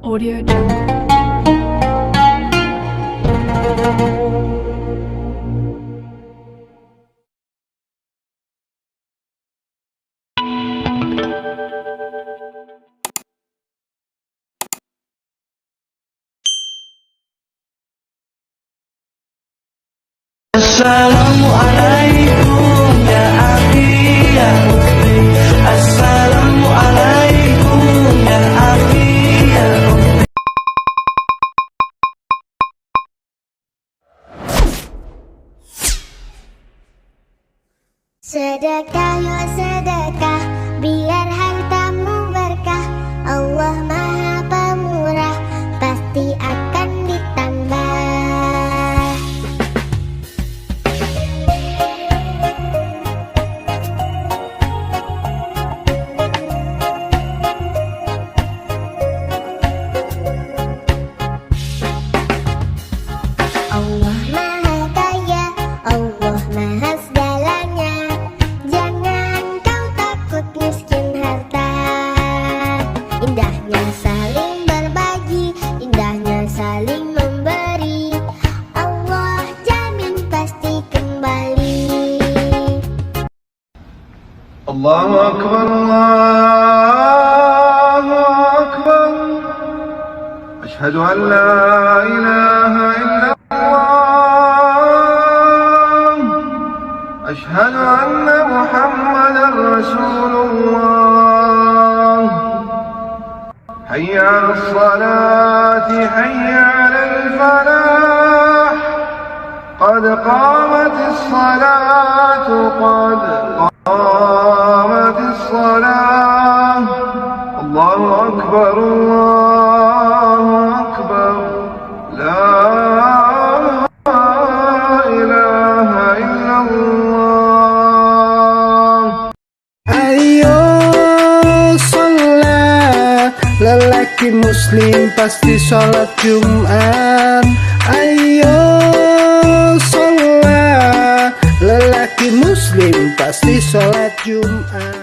Audio Jungle. Assalamualaikum ya akhi ya ukhti. Assalamualaikum ya akhi ya ukhti. Sedekah ya sedekah, biar hartamu berkah. Allah Maha Pemurah, pasti akan ditambah. Allah Maha Kaya, Allah Maha segalanya. Jangan kau takut miskin harta. Indahnya saling berbagi, indahnya saling memberi. Allah jamin pasti kembali. Allahu Akbar, Allahu Akbar. Ashhadu an la ilaha illallah. Ashhadu anna Muhammadan Rasulullah. Hayya 'alas salati, hayya 'alal falah. Qad qamatis salatu, qad قامت الصلاة. الله أكبر الله أكبر. لا إله إلا الله. Ayo sholat, lelaki muslim pasti sholat Jumat. Ayo sholat, lelaki muslim pasti sholat Jumat.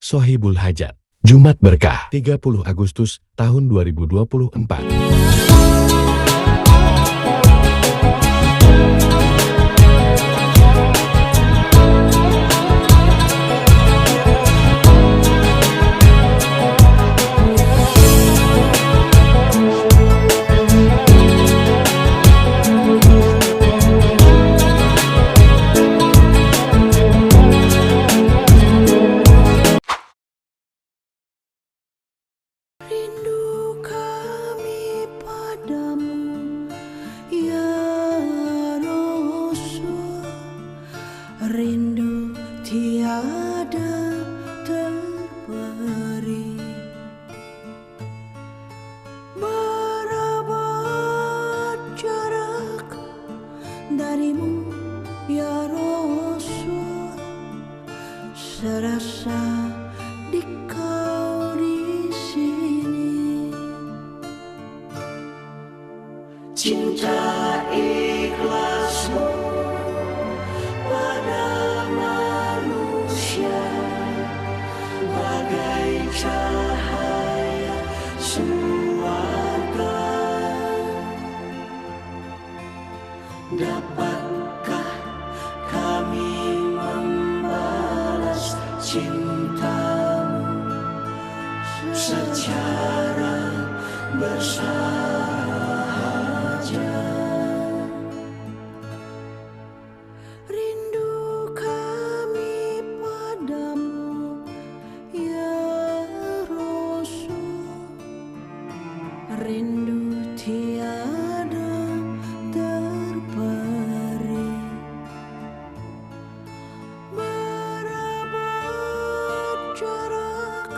Sohibul Hajat, Jumat Berkah, 30 Agustus tahun 2024. Rindu kami padamu ya Rasul. Rindu tiada terperi. Berabad jarak darimu ya Rasul. Serasa di kau di sini. Cinta ikhlasmu pada manusia bagai cahaya suarga. Dapatkah kami membalas cintamu secara bersahaja? Rindu kami padamu ya Rasul. Rindu tiada terperi. Berabad jarak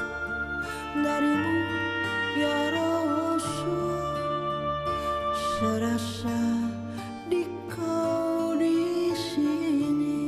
darimu ya Rasul. Serasa di kau di sini.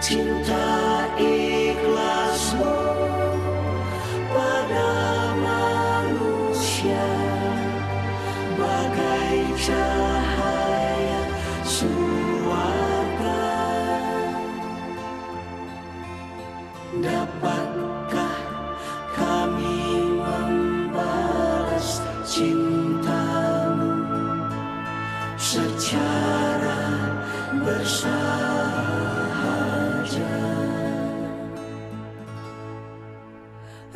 cinta ikhlasmu pada manusia bagai cahaya surga. Dapatkah kami membalas cintamu secara bersahaja?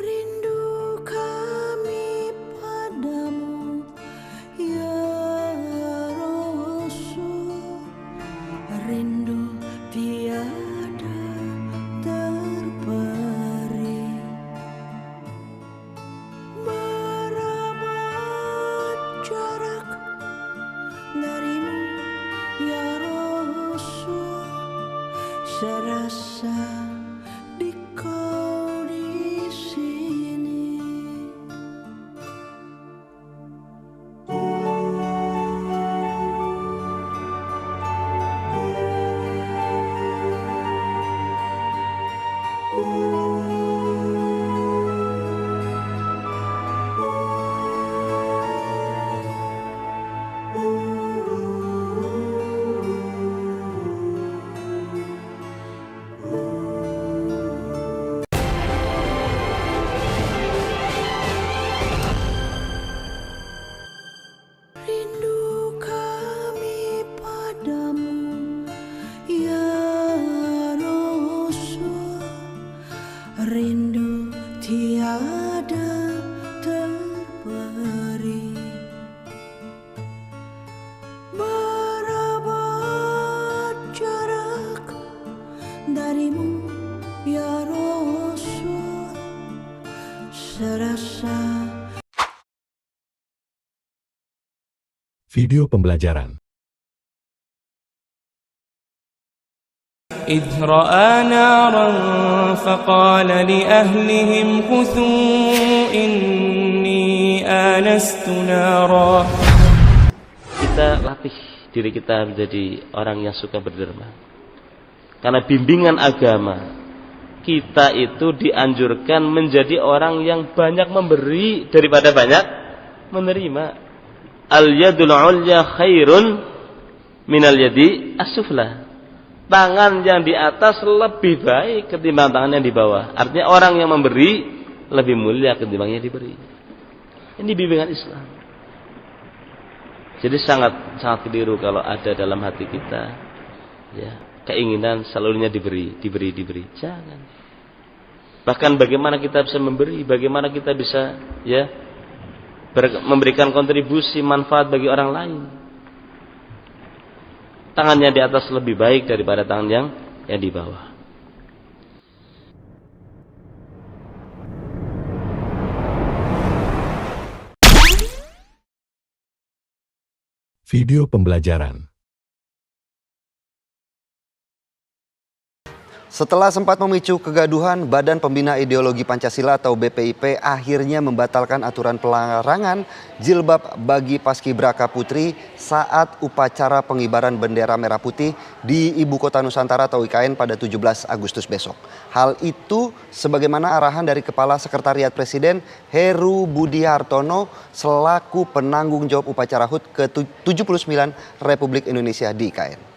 Rindu kami padamu ya Rasul, rindu tiada terperi. Berapa jarak darimu ya Rasul, serasa di kau di sini. Rindu kami padamu ya Rasul, rindu tiada terperi. Berapa jarak darimu ya Rasul, serasa. Video pembelajaran. إذ رأى نارا فقال لأهلهم كثوا إني آنست نارا. Kita latih diri kita menjadi orang yang suka berderma. Karena bimbingan agama, kita itu dianjurkan menjadi orang yang banyak memberi daripada banyak menerima. Al-yadul ulya khairun minal yadi as-sufla. Tangan yang di atas lebih baik ketimbang tangan yang di bawah. Artinya orang yang memberi lebih mulia ketimbang yang diberi. Ini bimbingan Islam. Jadi sangat keliru kalau ada dalam hati kita ya keinginan selalunya diberi. Jangan. Bahkan bagaimana kita bisa memberi, bagaimana kita bisa ya memberikan kontribusi manfaat bagi orang lain. Tangannya di atas lebih baik daripada tangan yang di bawah. Video pembelajaran. Setelah sempat memicu kegaduhan, Badan Pembina Ideologi Pancasila atau BPIP akhirnya membatalkan aturan pelarangan jilbab bagi paskibraka putri saat upacara pengibaran bendera merah putih di Ibu Kota Nusantara atau IKN pada 17 Agustus besok. Hal itu sebagaimana arahan dari Kepala Sekretariat Presiden Heru Budi Hartono selaku penanggung jawab upacara HUT ke-79 Republik Indonesia di IKN.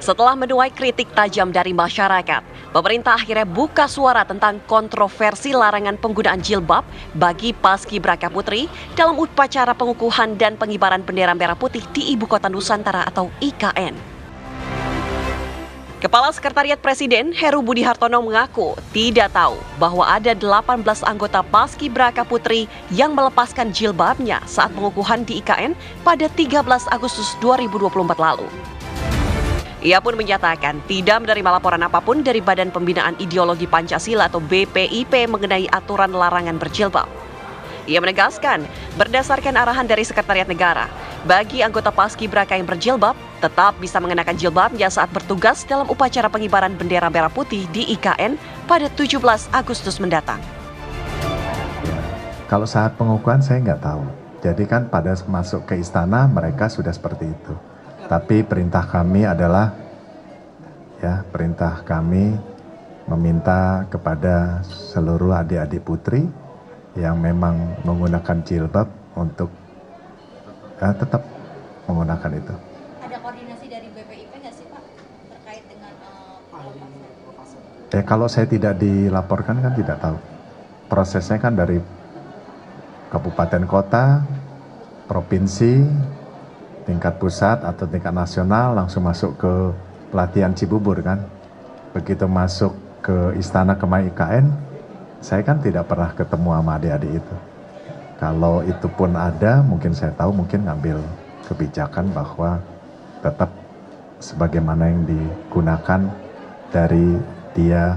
Setelah menuai kritik tajam dari masyarakat, pemerintah akhirnya buka suara tentang kontroversi larangan penggunaan jilbab bagi paskibraka putri dalam upacara pengukuhan dan pengibaran bendera merah putih di Ibu Kota Nusantara atau IKN. Kepala Sekretariat Presiden Heru Budi Hartono mengaku tidak tahu bahwa ada 18 anggota paskibraka putri yang melepaskan jilbabnya saat pengukuhan di IKN pada 13 Agustus 2024 lalu. Ia pun menyatakan tidak menerima laporan apapun dari Badan Pembinaan Ideologi Pancasila atau BPIP mengenai aturan larangan berjilbab. Ia menegaskan, berdasarkan arahan dari Sekretariat Negara, bagi anggota paskibraka yang berjilbab tetap bisa mengenakan jilbabnya saat bertugas dalam upacara pengibaran bendera merah putih di IKN pada 17 Agustus mendatang. Kalau saat pengukuhan saya nggak tahu. Jadi kan pada masuk ke istana mereka sudah seperti itu. Tapi perintah kami adalah, ya, perintah kami meminta kepada seluruh adik-adik putri yang memang menggunakan jilbab untuk tetap menggunakan itu. Ada koordinasi dari BPIP nggak sih Pak terkait dengan pelepasan? Kalau saya tidak dilaporkan kan tidak tahu. Prosesnya kan dari kabupaten kota, provinsi, tingkat pusat atau tingkat nasional langsung masuk ke pelatihan Cibubur kan. Begitu masuk ke istana Kemah IKN, saya kan tidak pernah ketemu sama adik-adik itu. Kalau itu pun ada, mungkin saya tahu, mungkin ngambil kebijakan bahwa tetap sebagaimana yang digunakan dari dia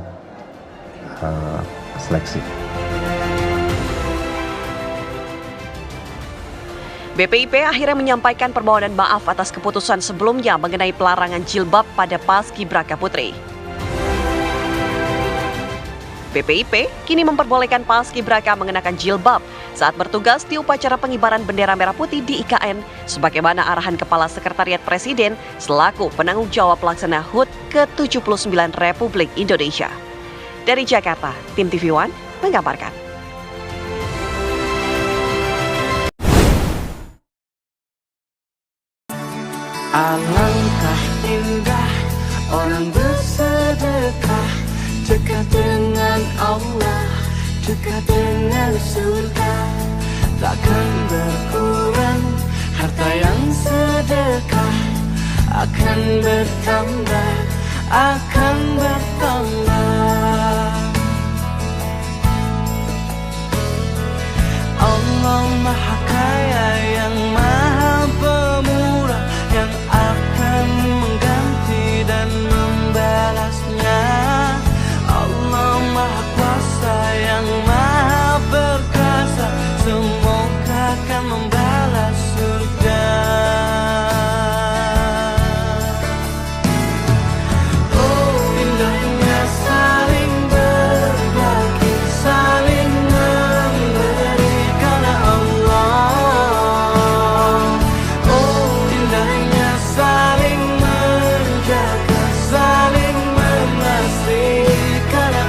seleksi. BPIP akhirnya menyampaikan permohonan maaf atas keputusan sebelumnya mengenai pelarangan jilbab pada Paskibraka Putri. BPIP kini memperbolehkan Paskibraka mengenakan jilbab saat bertugas di upacara pengibaran bendera merah putih di IKN sebagaimana arahan Kepala Sekretariat Presiden selaku penanggung jawab pelaksana HUT ke-79 Republik Indonesia. Dari Jakarta, tim TV One mengabarkan. Alangkah indah orang bersedekah, dekat dengan Allah, dekat dengan surga. Takkan berkurang harta yang sedekah, akan bertambah, akan bertambah. Allah Maha Kaya yang Maha Pemurah, yang akan mengganti dan membalasnya. Allah Maha Kuasa yang Maha Perkasa, semoga akan membalas surga. Oh, indahnya saling berbagi, saling memberi karena Allah. Oh, indahnya saling menjaga, saling mengasihi karena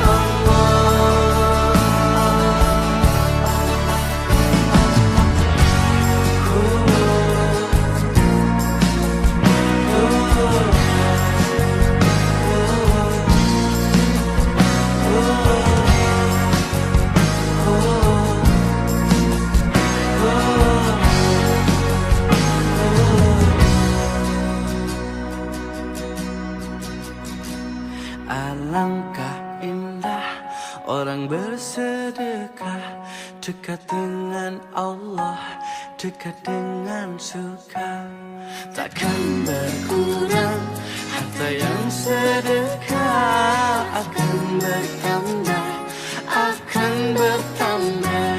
alangkah indah orang bersedekah, dekat dengan Allah, dekat dengan surga. Takkan berkurang harta yang sedekah, akan bertambah, akan bertambah.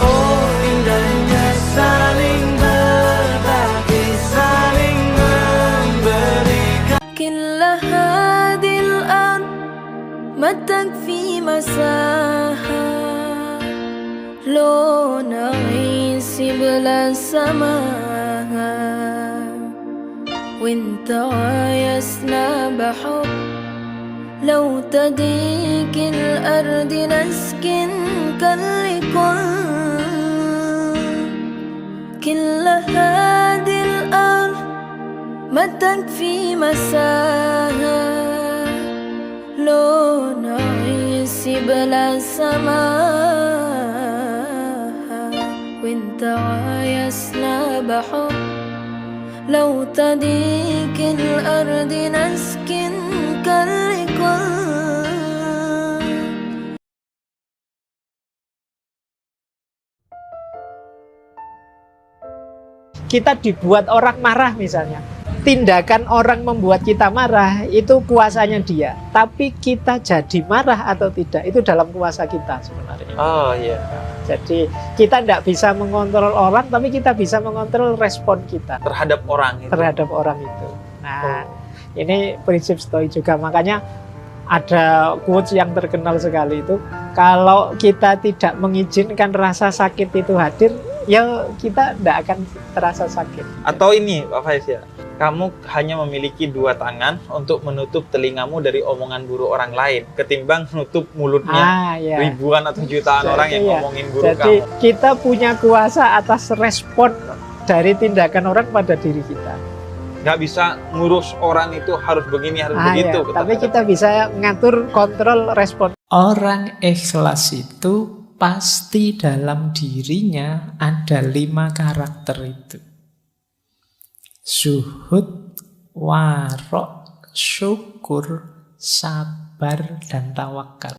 Oh, indahnya saling berbagi, saling memberikan. كل هذه الأرض ما تكفي مساحة لو نعيش بلا سماء وانت عايزنا بحب لو تضيق الأرض نسكن كل هذه الأرض ما تكفي مساحة لو نعيش بلا سماء وانت عايزنا بحب لو تضيق الأرض نسكن Kita dibuat orang marah misalnya. Tindakan orang membuat kita marah itu kuasanya dia. Tapi kita jadi marah atau tidak itu dalam kuasa kita sebenarnya. Oh iya. Jadi kita tidak bisa mengontrol orang, tapi kita bisa mengontrol respon kita terhadap orang itu. Terhadap orang itu. Nah, ini prinsip Stoik juga. Makanya Ada quotes yang terkenal sekali itu, kalau kita tidak mengizinkan rasa sakit itu hadir, ya kita tidak akan terasa sakit. Atau ini Pak Faiz ya, kamu hanya memiliki 2 tangan untuk menutup telingamu dari omongan buruk orang lain, ketimbang menutup mulutnya ribuan atau jutaan orang yang ngomongin buruk kamu. Jadi kita punya kuasa atas respon dari tindakan orang pada diri kita. Nggak bisa ngurus orang itu harus begini, harus begitu. Tapi kita bisa ngatur, kontrol respon. Orang ikhlas itu pasti dalam dirinya ada 5 karakter itu. Zuhud, warok, syukur, sabar, dan tawakal.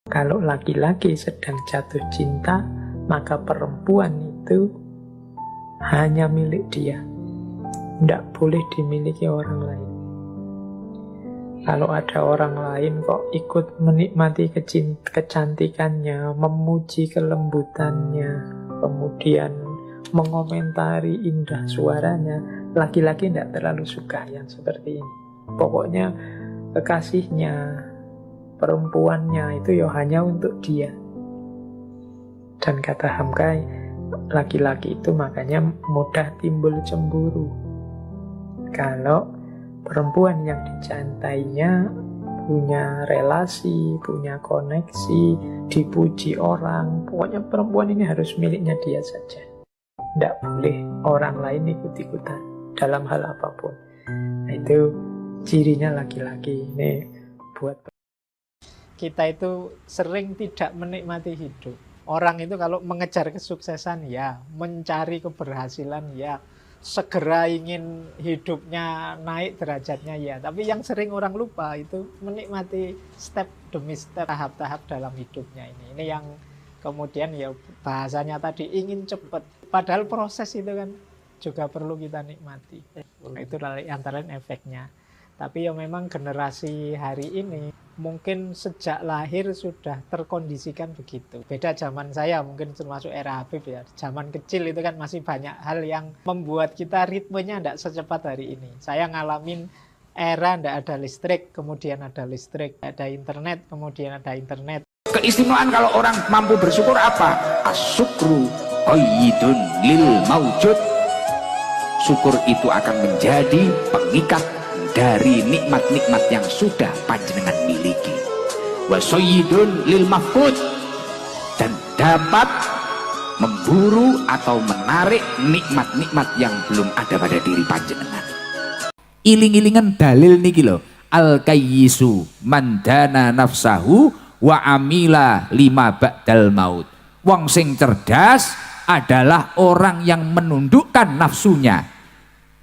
Kalau laki-laki sedang jatuh cinta, maka perempuan itu hanya milik dia. Tidak boleh dimiliki orang lain. Kalau ada orang lain kok ikut menikmati kecantikannya, memuji kelembutannya, kemudian mengomentari indah suaranya, laki-laki tidak terlalu suka yang seperti ini. Pokoknya kekasihnya, perempuannya itu ya hanya untuk dia. Dan kata Hamkai, laki-laki itu makanya mudah timbul cemburu. Kalau perempuan yang dicintainya punya relasi, punya koneksi, dipuji orang, pokoknya perempuan ini harus miliknya dia saja. Tidak boleh orang lain ikut-ikutan dalam hal apapun. Nah, itu cirinya laki-laki. Ini buat kita itu sering tidak menikmati hidup. Orang itu kalau mengejar kesuksesan ya, mencari keberhasilan ya, segera ingin hidupnya naik derajatnya ya. Tapi yang sering orang lupa itu menikmati step demi step, tahap-tahap dalam hidupnya ini. Ini yang kemudian ya bahasanya tadi ingin cepat. Padahal proses itu kan juga perlu kita nikmati. Itu antara lain efeknya. Tapi ya memang generasi hari ini mungkin sejak lahir sudah terkondisikan begitu. Beda zaman saya, mungkin termasuk era Habib ya. Zaman kecil itu kan masih banyak hal yang membuat kita ritmenya tidak secepat hari ini. Saya ngalamin era tidak ada listrik, kemudian ada listrik. Ada internet, kemudian ada internet. Keistimewaan kalau orang mampu bersyukur apa? Asyukru qayyidun lil maujud. Syukur itu akan menjadi pengikat dari nikmat-nikmat yang sudah panjenengan miliki. Wa sayyidun lil mafqud, dan dapat memburu atau menarik nikmat-nikmat yang belum ada pada diri panjenengan. Iling-ilingan dalil niki lho, al kayyisu mandana nafsahu wa amila lima ba'dal maut. Wong sing cerdas adalah orang yang menundukkan nafsunya.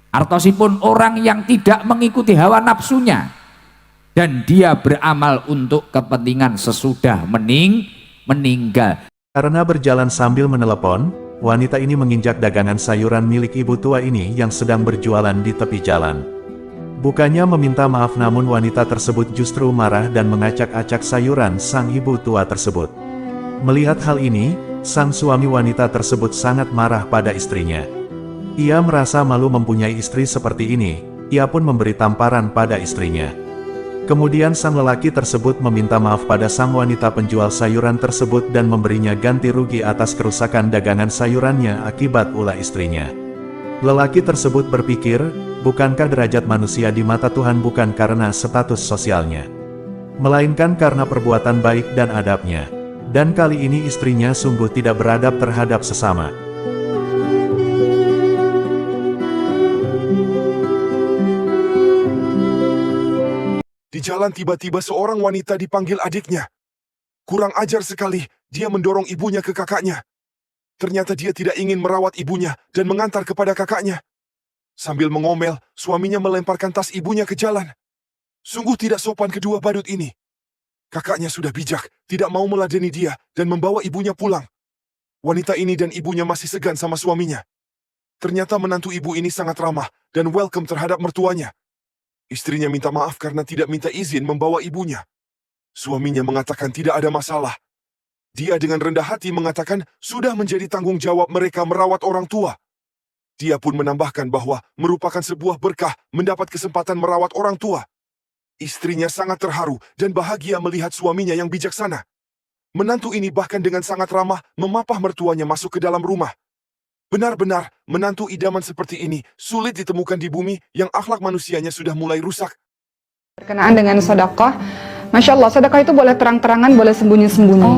Artosipun orang yang tidak mengikuti hawa nafsunya, dan dia beramal untuk kepentingan sesudah meninggal. Karena berjalan sambil menelepon, wanita ini menginjak dagangan sayuran milik ibu tua ini yang sedang berjualan di tepi jalan. Bukannya meminta maaf, namun wanita tersebut justru marah dan mengacak-acak sayuran sang ibu tua tersebut. Melihat hal ini, sang suami wanita tersebut sangat marah pada istrinya. Ia merasa malu mempunyai istri seperti ini, ia pun memberi tamparan pada istrinya. Kemudian sang lelaki tersebut meminta maaf pada sang wanita penjual sayuran tersebut dan memberinya ganti rugi atas kerusakan dagangan sayurannya akibat ulah istrinya. Lelaki tersebut berpikir, bukankah derajat manusia di mata Tuhan bukan karena status sosialnya, melainkan karena perbuatan baik dan adabnya. Dan kali ini istrinya sungguh tidak beradab terhadap sesama. Di jalan tiba-tiba seorang wanita dipanggil adiknya. Kurang ajar sekali, dia mendorong ibunya ke kakaknya. Ternyata dia tidak ingin merawat ibunya dan mengantar kepada kakaknya. Sambil mengomel, suaminya melemparkan tas ibunya ke jalan. Sungguh tidak sopan kedua badut ini. Kakaknya sudah bijak, tidak mau meladeni dia dan membawa ibunya pulang. Wanita ini dan ibunya masih segan sama suaminya. Ternyata menantu ibu ini sangat ramah dan welcome terhadap mertuanya. Istrinya minta maaf karena tidak minta izin membawa ibunya. Suaminya mengatakan tidak ada masalah. Dia dengan rendah hati mengatakan sudah menjadi tanggung jawab mereka merawat orang tua. Dia pun menambahkan bahwa merupakan sebuah berkah mendapat kesempatan merawat orang tua. Istrinya sangat terharu dan bahagia melihat suaminya yang bijaksana. Menantu ini bahkan dengan sangat ramah memapah mertuanya masuk ke dalam rumah. Benar-benar, menantu idaman seperti ini sulit ditemukan di bumi yang akhlak manusianya sudah mulai rusak. Berkenaan dengan sedekah, Masya Allah, sedekah itu boleh terang-terangan, boleh sembunyi-sembunyi.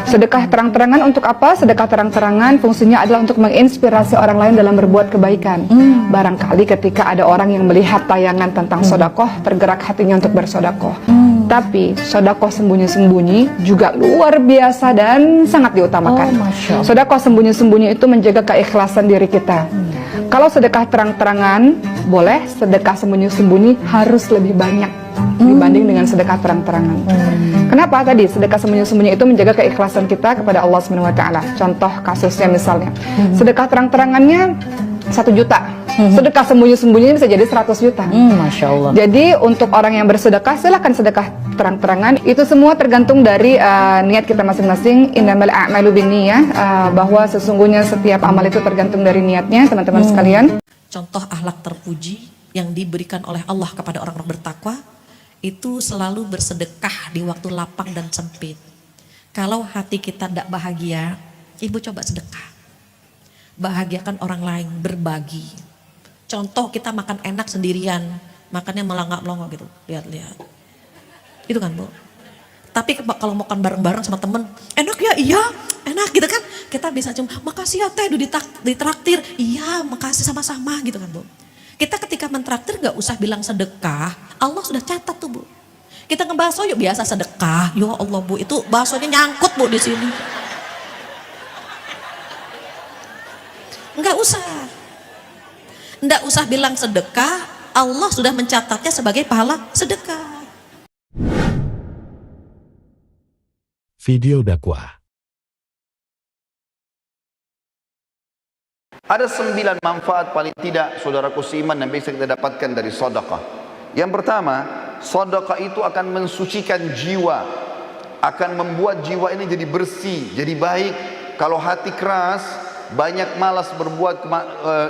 Sedekah terang-terangan untuk apa? Sedekah terang-terangan fungsinya adalah untuk menginspirasi orang lain dalam berbuat kebaikan. Barangkali ketika ada orang yang melihat tayangan tentang sedekah, tergerak hatinya untuk bersedekah. Tapi sedekah sembunyi-sembunyi juga luar biasa dan sangat diutamakan. Sedekah sembunyi-sembunyi itu menjaga keikhlasan diri kita. Kalau sedekah terang-terangan boleh, sedekah sembunyi-sembunyi harus lebih banyak dibanding dengan sedekah terang-terangan. Kenapa tadi? Sedekah sembunyi-sembunyi itu menjaga keikhlasan kita kepada Allah SWT. Contoh kasusnya misalnya, sedekah terang-terangannya 1 juta, sedekah sembunyi-sembunyi bisa jadi 100 juta. Masya Allah. Jadi untuk orang yang bersedekah, silahkan sedekah terang-terangan. Itu semua tergantung dari niat kita masing-masing. Innamal a'malu binniyah, bahwa sesungguhnya setiap amal itu tergantung dari niatnya, teman-teman sekalian. Contoh akhlak terpuji yang diberikan oleh Allah kepada orang-orang bertakwa itu selalu bersedekah di waktu lapang dan sempit. Kalau hati kita tidak bahagia, ibu coba sedekah. Bahagiakan orang lain, berbagi. Contoh kita makan enak sendirian, makannya melangak-melongo gitu, lihat-lihat. Itu kan Bu. Tapi kalau makan bareng-bareng sama temen, enak ya, iya, enak gitu kan. Kita bisa cuma, makasih ya teh, ditraktir, iya makasih sama-sama gitu kan Bu. Kita ketika mentraktir gak usah bilang sedekah, Allah sudah catat tuh Bu. Kita ngebahas yuk biasa sedekah, ya Allah Bu, itu baksonya nyangkut Bu di sini. Enggak usah bilang sedekah, Allah sudah mencatatnya sebagai pahala sedekah. Video dakwah. Ada 9 manfaat paling tidak saudaraku seiman yang bisa kita dapatkan dari sedekah. Yang pertama, sedekah itu akan mensucikan jiwa, akan membuat jiwa ini jadi bersih, jadi baik. Kalau hati keras, banyak malas berbuat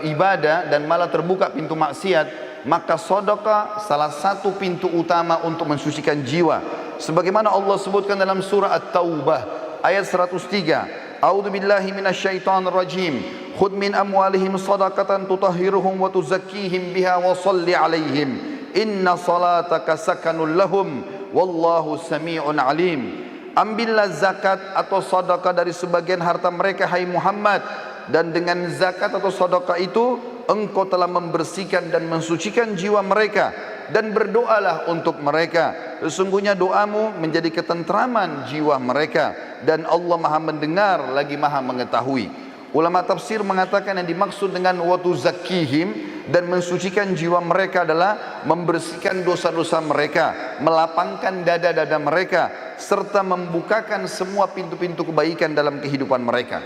ibadah dan malah terbuka pintu maksiat, maka sedekah salah satu pintu utama untuk mensucikan jiwa. Sebagaimana Allah sebutkan dalam surah At-Taubah ayat 103. A'udzu billahi minasyaitonir rajim. Khudh min amwalihim shadaqatan tutahhiruhum wa tuzakkihim biha wa shalli 'alaihim. Inna salataka sakanul lahum wallahu samii'un 'alim. Ambillah zakat atau sedekah dari sebagian harta mereka hai Muhammad, dan dengan zakat atau sedekah itu engkau telah membersihkan dan mensucikan jiwa mereka, dan berdoalah untuk mereka. Sesungguhnya doamu menjadi ketentraman jiwa mereka, dan Allah Maha mendengar lagi Maha mengetahui. Ulama tafsir mengatakan yang dimaksud dengan watu zakihim dan mensucikan jiwa mereka adalah membersihkan dosa-dosa mereka, melapangkan dada-dada mereka, serta membukakan semua pintu-pintu kebaikan dalam kehidupan mereka.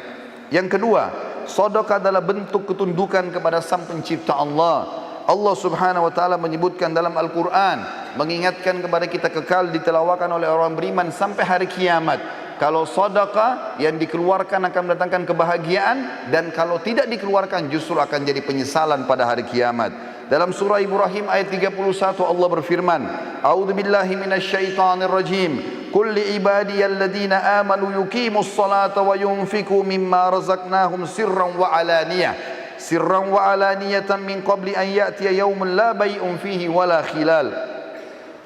Yang kedua, sedekah adalah bentuk ketundukan kepada Sang Pencipta Allah. Allah Subhanahu wa taala menyebutkan dalam Al-Qur'an, mengingatkan kepada kita kekal ditelawakan oleh orang beriman sampai hari kiamat. Kalau sedekah yang dikeluarkan akan mendatangkan kebahagiaan, dan kalau tidak dikeluarkan justru akan jadi penyesalan pada hari kiamat. Dalam surah Ibrahim ayat 31 Allah berfirman, A'udzu billahi minasyaitonir rajim. Qul li ibadiyalladzina amanu yuqimus salata wa yunfiqu mimma razaqnahum sirran wa alaniyah. Sirran wa alaniyatan min qabli an ya'tiya yaumun la bay'un fihi wala khilal.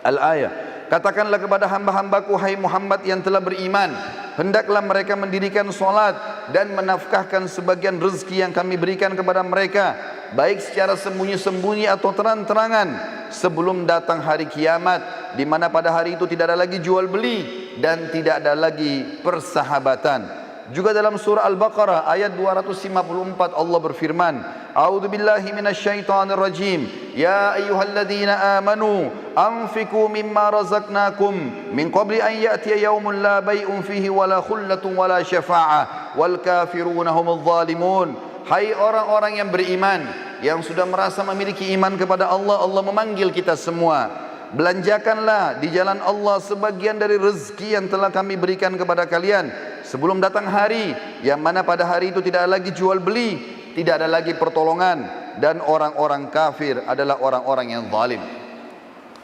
Al-ayah. Katakanlah kepada hamba-hambaku hai Muhammad yang telah beriman, hendaklah mereka mendirikan solat dan menafkahkan sebagian rezeki yang kami berikan kepada mereka, baik secara sembunyi-sembunyi atau terang-terangan, sebelum datang hari kiamat, di mana pada hari itu tidak ada lagi jual beli dan tidak ada lagi persahabatan. Juga dalam surah Al-Baqarah ayat 254 Allah berfirman, A'udzu billahi minasyaitonir rajim. Ya ayyuhalladzina amanu anfiqu mimma razaqnakum min qabli an ya'tiya yaumun la bay'un fihi wala khullatun wala syafa'ah wal kafiruna humudz zalimun. Hai orang-orang yang beriman, yang sudah merasa memiliki iman kepada Allah, Allah memanggil kita semua. Belanjakanlah di jalan Allah sebagian dari rezeki yang telah kami berikan kepada kalian sebelum datang hari yang mana pada hari itu tidak ada lagi jual beli, tidak ada lagi pertolongan, dan orang-orang kafir adalah orang-orang yang zalim.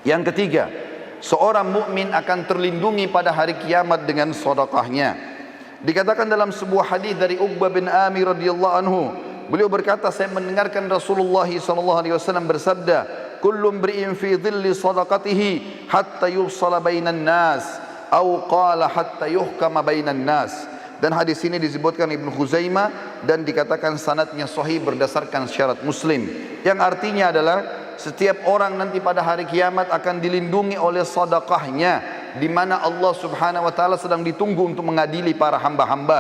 Yang ketiga, seorang mukmin akan terlindungi pada hari kiamat dengan sedekahnya. Dikatakan dalam sebuah hadis dari Uqbah bin Amir radhiyallahu anhu, beliau berkata, saya mendengarkan Rasulullah SAW bersabda, kullu imri'in fi dhilli sadaqatihi hatta yufsala bainan nas, atau qala hatta yuhkama bainan nas. Dan hadis ini disebutkan Ibnu Khuzaimah dan dikatakan sanadnya sahih berdasarkan syarat Muslim. Yang artinya adalah setiap orang nanti pada hari kiamat akan dilindungi oleh sedekahnya, di mana Allah Subhanahu wa taala sedang ditunggu untuk mengadili para hamba-hamba,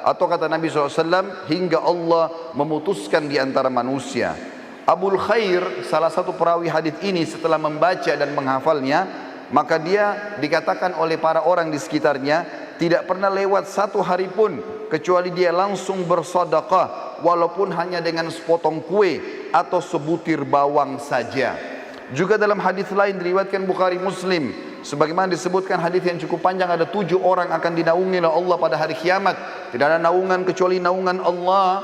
atau kata Nabi SAW, hingga Allah memutuskan di antara manusia. Abul Khair, salah satu perawi hadis ini, setelah membaca dan menghafalnya, maka dia dikatakan oleh para orang di sekitarnya, tidak pernah lewat satu hari pun kecuali dia langsung bersedekah, walaupun hanya dengan sepotong kue atau sebutir bawang saja. Juga dalam hadis lain diriwayatkan Bukhari Muslim, sebagaimana disebutkan hadis yang cukup panjang, ada 7 orang akan dinaungi oleh Allah pada hari kiamat. Tidak ada naungan kecuali naungan Allah.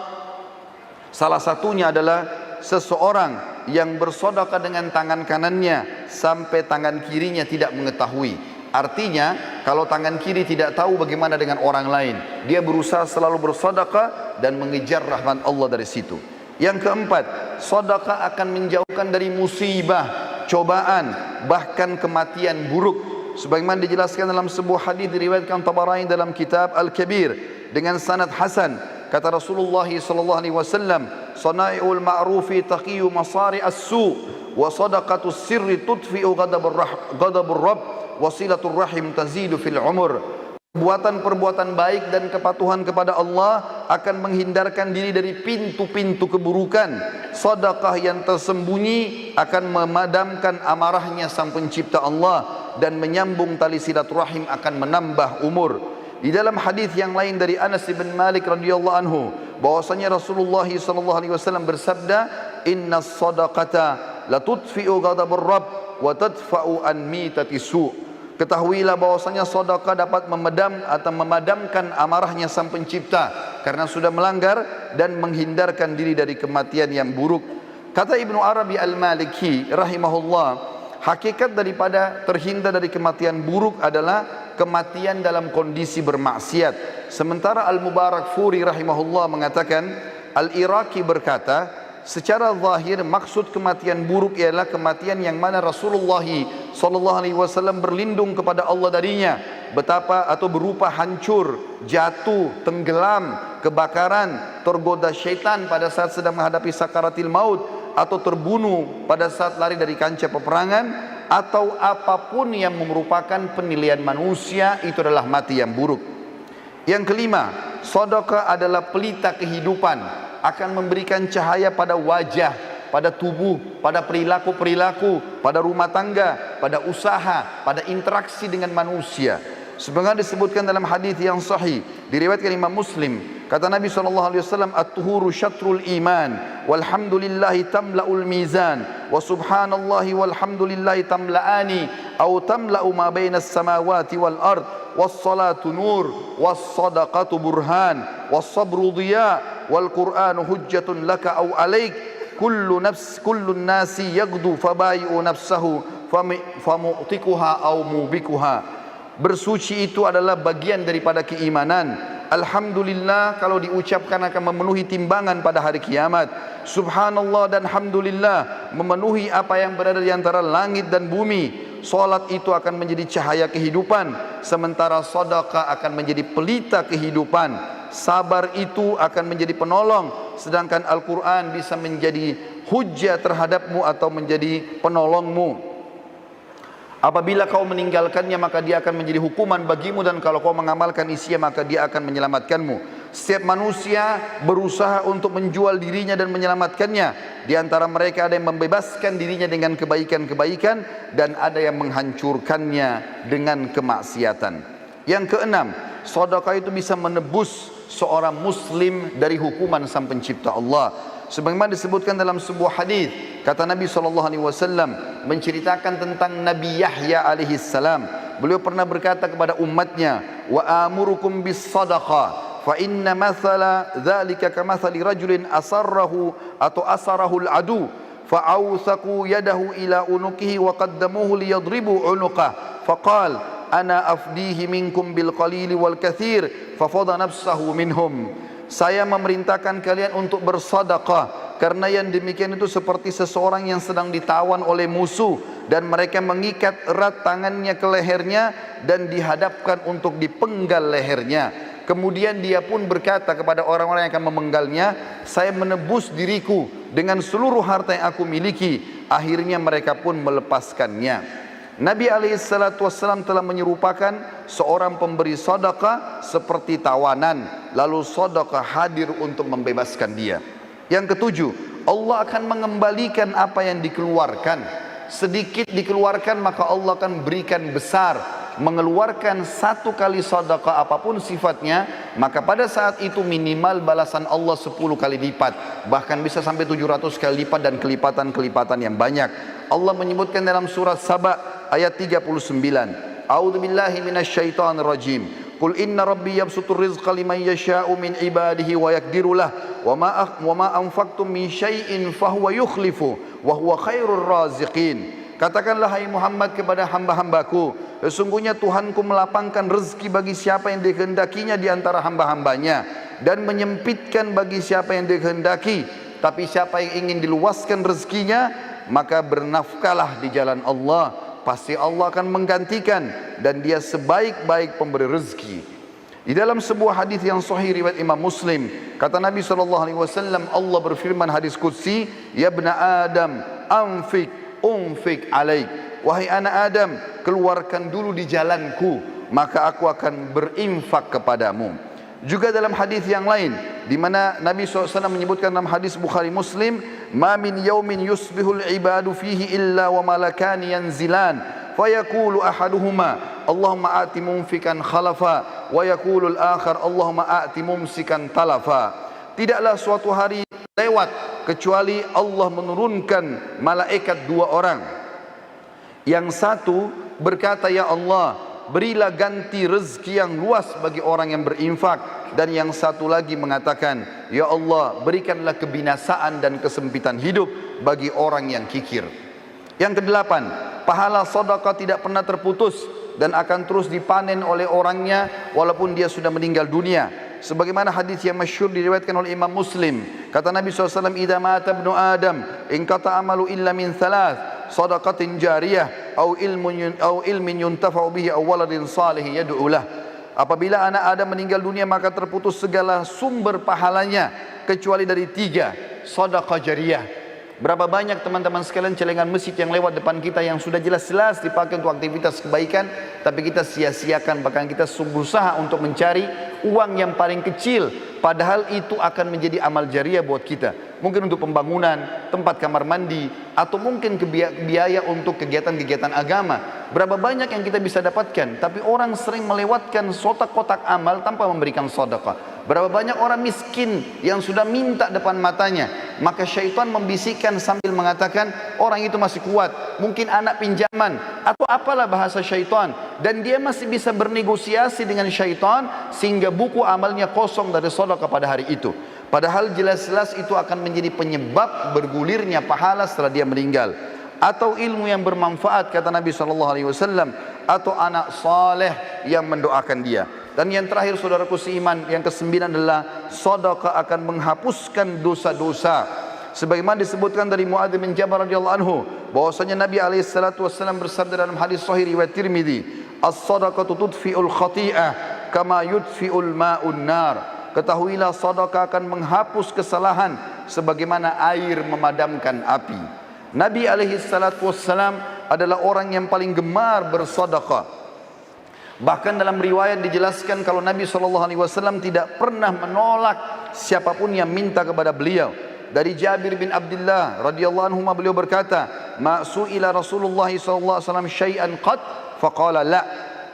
Salah satunya adalah seseorang yang bersedekah dengan tangan kanannya sampai tangan kirinya tidak mengetahui. Artinya, kalau tangan kiri tidak tahu bagaimana dengan orang lain, dia berusaha selalu bersedekah dan mengejar rahmat Allah dari situ. Yang keempat, sedekah akan menjauhkan dari musibah, cobaan, bahkan kematian buruk. Sebagaimana dijelaskan dalam sebuah hadis diriwayatkan Tabarani dalam kitab Al-Kabir dengan sanad hasan, kata Rasulullah SAW, "Sana'iul ma'rufi taqiyu masari as-su, wa sadaqatus sirri tudfi'u ghadabur rabb, wasilatul rahim tazidu fil umur." Perbuatan-perbuatan baik dan kepatuhan kepada Allah akan menghindarkan diri dari pintu-pintu keburukan. Sedekah yang tersembunyi akan memadamkan amarahnya Sang Pencipta Allah, dan menyambung tali silaturahim akan menambah umur. Di dalam hadis yang lain dari Anas bin Malik radhiyallahu anhu, bahwasanya Rasulullah SAW bersabda, "Innas sadaqata la tudfi'u ghadabur rabb wa tadfa'u an mitati su'." Ketahuilah bahwasanya sedekah dapat memadamkan amarahnya Sang Pencipta karena sudah melanggar, dan menghindarkan diri dari kematian yang buruk. Kata Ibnu Arabi Al-Maliki rahimahullah, hakikat daripada terhindar dari kematian buruk adalah kematian dalam kondisi bermaksiat. Sementara Al-Mubarakfuri rahimahullah mengatakan, Al-Iraqi berkata, secara zahir maksud kematian buruk ialah kematian yang mana Rasulullah SAW berlindung kepada Allah darinya, betapa atau berupa hancur, jatuh, tenggelam, kebakaran, tergoda syaitan pada saat sedang menghadapi sakaratil maut, atau terbunuh pada saat lari dari kancah peperangan, atau apapun yang merupakan penilaian manusia, itu adalah mati yang buruk. Yang kelima, sedekah adalah pelita kehidupan, akan memberikan cahaya pada wajah, pada tubuh, pada perilaku-perilaku, pada rumah tangga, pada usaha, pada interaksi dengan manusia. Sebagaimana disebutkan dalam hadis yang sahih diriwayatkan Imam Muslim, kata Nabi SAW, "At-tuhuru syatrul iman, walhamdulillahi tamla'ul mizan, wa subhanallahi walhamdulillahi tamla'ani, au tamla'u ma bainas samawati wal ard, was-salatu nur, was-sadaqatu burhan, was-sabru dhiya, wal Qur'anu hujjatun laka au alaik, kullu nasi yaghdu fabayi'u nafsahu famu'tikuha au mubikuha." Bersuci itu adalah bagian daripada keimanan. Alhamdulillah kalau diucapkan akan memenuhi timbangan pada hari kiamat. Subhanallah dan Alhamdulillah memenuhi apa yang berada di antara langit dan bumi. Salat itu akan menjadi cahaya kehidupan, sementara sedekah akan menjadi pelita kehidupan. Sabar itu akan menjadi penolong, sedangkan Al-Quran bisa menjadi hujjah terhadapmu atau menjadi penolongmu. Apabila kau meninggalkannya, maka dia akan menjadi hukuman bagimu, dan kalau kau mengamalkan isinya, maka dia akan menyelamatkanmu. Setiap manusia berusaha untuk menjual dirinya dan menyelamatkannya. Di antara mereka ada yang membebaskan dirinya dengan kebaikan-kebaikan, dan ada yang menghancurkannya dengan kemaksiatan. Yang keenam, sedekah itu bisa menebus seorang muslim dari hukuman Sang Pencipta Allah. Sebagaimana disebutkan dalam sebuah hadis, kata Nabi SAW menceritakan tentang Nabi Yahya alaihi salam. Beliau pernah berkata kepada umatnya, "Wa amurukum bis sadaqah, fa inna mathala dzalika kamathali rajulin asarahu al-adu, fa'awthaqu yadahu ila unukihi wa qaddamuhu liyadribu unuqah faqal ana afdihi minkum bil qalili wal kathir fafadha nafsahu minhum. Saya memerintahkan kalian untuk bersedekah karena yang demikian itu seperti seseorang yang sedang ditawan oleh musuh dan mereka mengikat erat tangannya ke lehernya dan dihadapkan untuk dipenggal lehernya. Kemudian dia pun berkata kepada orang-orang yang akan memenggalnya, saya menebus diriku dengan seluruh harta yang aku miliki. Akhirnya mereka pun melepaskannya. Nabi SAW telah menyerupakan seorang pemberi sedekah seperti tawanan, lalu sedekah hadir untuk membebaskan dia. Yang ketujuh, Allah akan mengembalikan apa yang dikeluarkan. Sedikit dikeluarkan maka Allah akan berikan besar. Mengeluarkan satu kali sedekah apapun sifatnya, maka pada saat itu minimal balasan Allah 10 kali lipat, bahkan bisa sampai 700 kali lipat dan kelipatan-kelipatan yang banyak. Allah menyebutkan dalam surat Saba ayat 39, A'udzu billahi minasyaitonir rajim. Qul inna rabbi yabsutur rizqa liman yasha'u min ibadihi wa yaqdiru lah wa ma anfaqtum min syai'in fahuwa yukhlifu wa huwa khairur raziqin. Katakanlah hai Muhammad kepada hamba-hambaku, sesungguhnya Tuhanku melapangkan rezeki bagi siapa yang dikehendakinya di antara hamba-hambanya dan menyempitkan bagi siapa yang dikehendaki. Tapi siapa yang ingin diluaskan rezekinya, maka bernafkahlah di jalan Allah. Pasti Allah akan menggantikan dan dia sebaik-baik pemberi rezeki. Di dalam sebuah hadis yang sahih riwayat Imam Muslim, kata Nabi SAW, Allah berfirman hadis qudsi, ya ibna Adam, unfik alaik. Wahai anak Adam, keluarkan dulu di jalanku, maka aku akan berinfak kepadamu. Juga dalam hadis yang lain, di mana Nabi SAW menyebutkan dalam hadis Bukhari Muslim, ma min yaumin yusbihul ibadu fihi illa wa malakani yanzilan, fayaqulu ahaduhuma, Allahumma a'ti mumfikan khalafa, wa yaqulu al-akhar, Allahumma a'ti mumsikan talafa. Tidaklah suatu hari lewat kecuali Allah menurunkan malaikat dua orang. Yang satu berkata, ya Allah, berilah ganti rezeki yang luas bagi orang yang berinfak. Dan yang satu lagi mengatakan, ya Allah, berikanlah kebinasaan dan kesempitan hidup bagi orang yang kikir. Yang kedelapan, pahala sedekah tidak pernah terputus dan akan terus dipanen oleh orangnya walaupun dia sudah meninggal dunia. Sebagaimana hadis yang masyhur diriwayatkan oleh Imam Muslim, kata Nabi SAW, idza mata ibnu Adam in qata amalu illa min thalath, sadaqatin jariyah au ilmin yuntafa'u bihi aw waladin salih yad'u lah. Apabila anak Adam meninggal dunia maka terputus segala sumber pahalanya kecuali dari tiga, sedekah jariyah. Berapa banyak teman-teman sekalian celengan masjid yang lewat depan kita yang sudah jelas-jelas dipakai untuk aktivitas kebaikan, tapi kita sia-siakan, bahkan kita berusaha untuk mencari uang yang paling kecil, padahal itu akan menjadi amal jariah buat kita. Mungkin untuk pembangunan, tempat kamar mandi, atau mungkin biaya untuk kegiatan-kegiatan agama. Berapa banyak yang kita bisa dapatkan, tapi orang sering melewatkan kotak-kotak amal tanpa memberikan sedekah. Berapa banyak orang miskin yang sudah minta depan matanya, maka syaitan membisikkan sambil mengatakan orang itu masih kuat, mungkin anak pinjaman atau apalah bahasa syaitan, dan dia masih bisa bernegosiasi dengan syaitan sehingga buku amalnya kosong dari sedekah pada hari itu. Padahal jelas-jelas itu akan menjadi penyebab bergulirnya pahala setelah dia meninggal. Atau ilmu yang bermanfaat, kata Nabi SAW, atau anak saleh yang mendoakan dia. Dan yang terakhir saudaraku seiman, yang ke-9 adalah sedekah akan menghapuskan dosa-dosa. Sebagaimana disebutkan dari Muadz bin Jabal radhiyallahu anhu, bahwasanya Nabi SAW bersabda dalam hadis sahih riwayat Tirmidzi, as-sadaqatu tudfi'ul khati'ah kama yudfi'ul ma'un nar. Ketahuilah sedekah akan menghapus kesalahan sebagaimana air memadamkan api. Nabi SAW adalah orang yang paling gemar bersedekah. Bahkan dalam riwayat dijelaskan kalau Nabi SAW tidak pernah menolak siapapun yang minta kepada beliau. Dari Jabir bin Abdullah radhiyallahu anhu beliau berkata, "Ma su'ila Rasulullah SAW syai'an qad faqala la."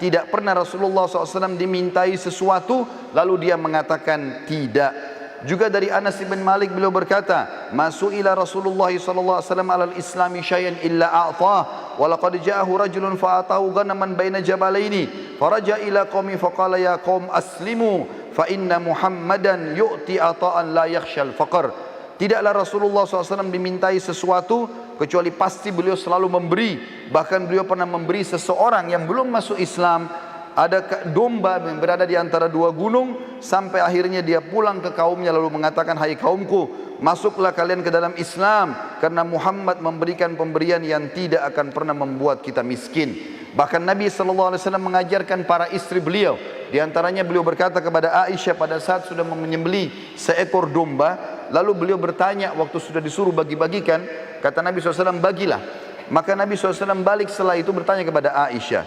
Tidak pernah Rasulullah SAW dimintai sesuatu lalu dia mengatakan tidak. Juga dari Anas bin Malik beliau berkata, "Ma su'ila Rasulullah SAW alal islami syai'an illa a'tah, wa laqad ja'ahu rajulun fa'atahu ghanaman baina jabalaini, faraja ila qaumi faqala ya qaum aslimu fa inna Muhammadan yu'ti ata'an la yakhshal faqr." Tidaklah Rasulullah SAW dimintai sesuatu kecuali pasti beliau selalu memberi. Bahkan beliau pernah memberi seseorang yang belum masuk Islam, ada domba yang berada di antara dua gunung, sampai akhirnya dia pulang ke kaumnya lalu mengatakan, hai kaumku, masuklah kalian ke dalam Islam karena Muhammad memberikan pemberian yang tidak akan pernah membuat kita miskin. Bahkan Nabi SAW mengajarkan para istri beliau, di antaranya beliau berkata kepada Aisyah pada saat sudah menyembelih seekor domba, lalu beliau bertanya waktu sudah disuruh bagi-bagikan, kata Nabi SAW, bagilah. Maka Nabi SAW balik setelah itu bertanya kepada Aisyah,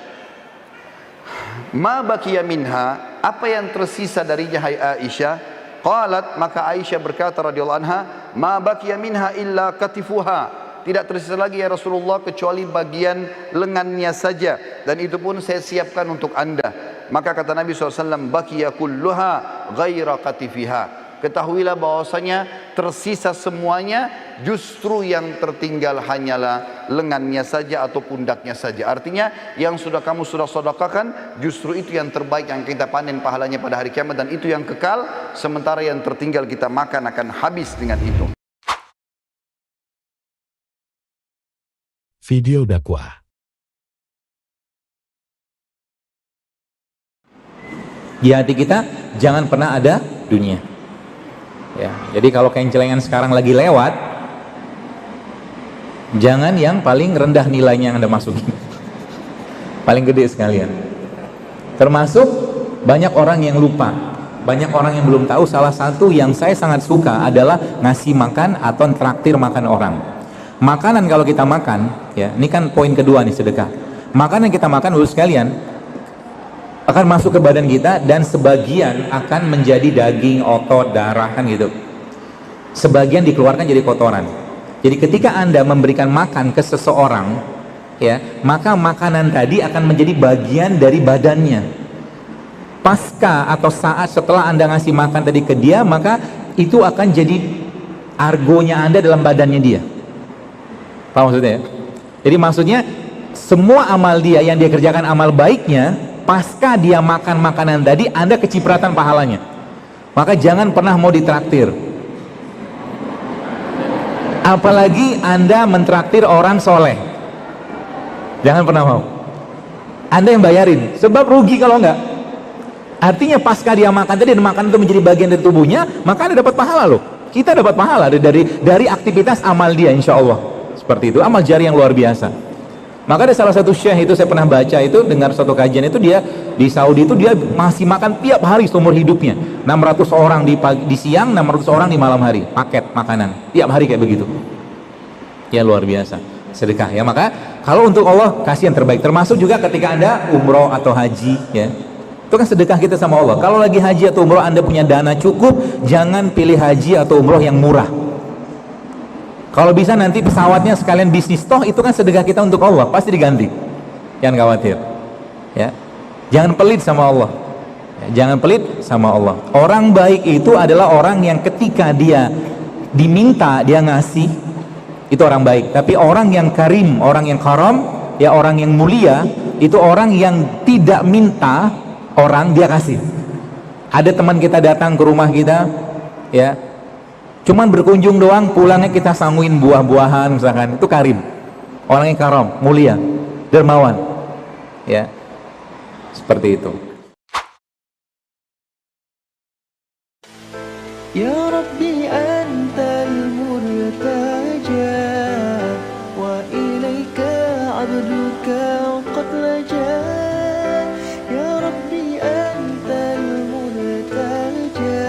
ma baqiya minha, apa yang tersisa darinya hai Aisyah? Qalat, maka Aisyah berkata radhiyallahu anha, ma baqiya minha illa katifuha, tidak tersisa lagi ya Rasulullah kecuali bagian lengannya saja, dan itu pun saya siapkan untuk anda. Maka kata Nabi SAW, baqiya kulluha ghaira katifiha, ketahuilah bahwasanya tersisa semuanya, justru yang tertinggal hanyalah lengannya saja atau pundaknya saja. Artinya yang kamu sudah sedekahkan, justru itu yang terbaik yang kita panen pahalanya pada hari kiamat, dan itu yang kekal, sementara yang tertinggal kita makan akan habis dengan itu. Video dakwah. Di hati kita jangan pernah ada dunia. Ya, jadi kalau kencelengan sekarang lagi lewat, jangan yang paling rendah nilainya yang Anda masukin. Paling gede sekalian. Termasuk banyak orang yang lupa, banyak orang yang belum tahu. Salah satu yang saya sangat suka adalah ngasih makan atau traktir makan orang. Makanan kalau kita makan, ya, ini kan poin kedua nih, sedekah. Makanan yang kita makan dulu sekalian akan masuk ke badan kita, dan sebagian akan menjadi daging, otot, darah, kan gitu. Sebagian dikeluarkan jadi kotoran. Jadi ketika Anda memberikan makan ke seseorang, ya, maka makanan tadi akan menjadi bagian dari badannya. Pasca atau saat setelah Anda ngasih makan tadi ke dia, maka itu akan jadi argonya Anda dalam badannya dia. Paham maksudnya ya? Jadi maksudnya semua amal dia yang dia kerjakan, amal baiknya, pasca dia makan makanan tadi, Anda kecipratan pahalanya. Maka jangan pernah mau ditraktir. Apalagi Anda mentraktir orang soleh, jangan pernah mau. Anda yang bayarin, sebab rugi kalau enggak. Artinya pasca dia makan tadi, dan makan itu menjadi bagian dari tubuhnya, maka Anda dapat pahala loh. Kita dapat pahala dari aktivitas amal dia, insya Allah. Seperti itu, amal jari yang luar biasa. Maka ada salah satu syekh itu, saya pernah baca itu, dengar suatu kajian itu, dia di Saudi itu dia masih makan tiap hari seumur hidupnya, 600 orang di siang, 600 orang di malam hari, paket makanan tiap hari kayak begitu. Ya luar biasa sedekah ya. Maka kalau untuk Allah kasih yang terbaik, termasuk juga ketika Anda umroh atau haji, ya, itu kan sedekah kita sama Allah. Kalau lagi haji atau umroh Anda punya dana cukup, jangan pilih haji atau umroh yang murah. Kalau bisa nanti pesawatnya sekalian bisnis, toh itu kan sedekah kita untuk Allah, pasti diganti. Jangan khawatir. Ya. Jangan pelit sama Allah. Ya, jangan pelit sama Allah. Orang baik itu adalah orang yang ketika dia diminta dia ngasih, itu orang baik. Tapi orang yang karim, orang yang karam, ya orang yang mulia, itu orang yang tidak minta orang, dia kasih. Ada teman kita datang ke rumah kita, ya, cuman berkunjung doang, pulangnya kita sanguin buah-buahan misalkan, itu karim, orang yang karam, mulia, dermawan, ya, seperti itu. Ya Rabbi antal murtaja wa ilaika abduka qad laja. Ya Rabbi antal murtaja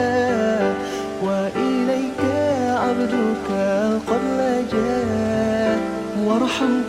wa ilaika abduka qad laja. Warham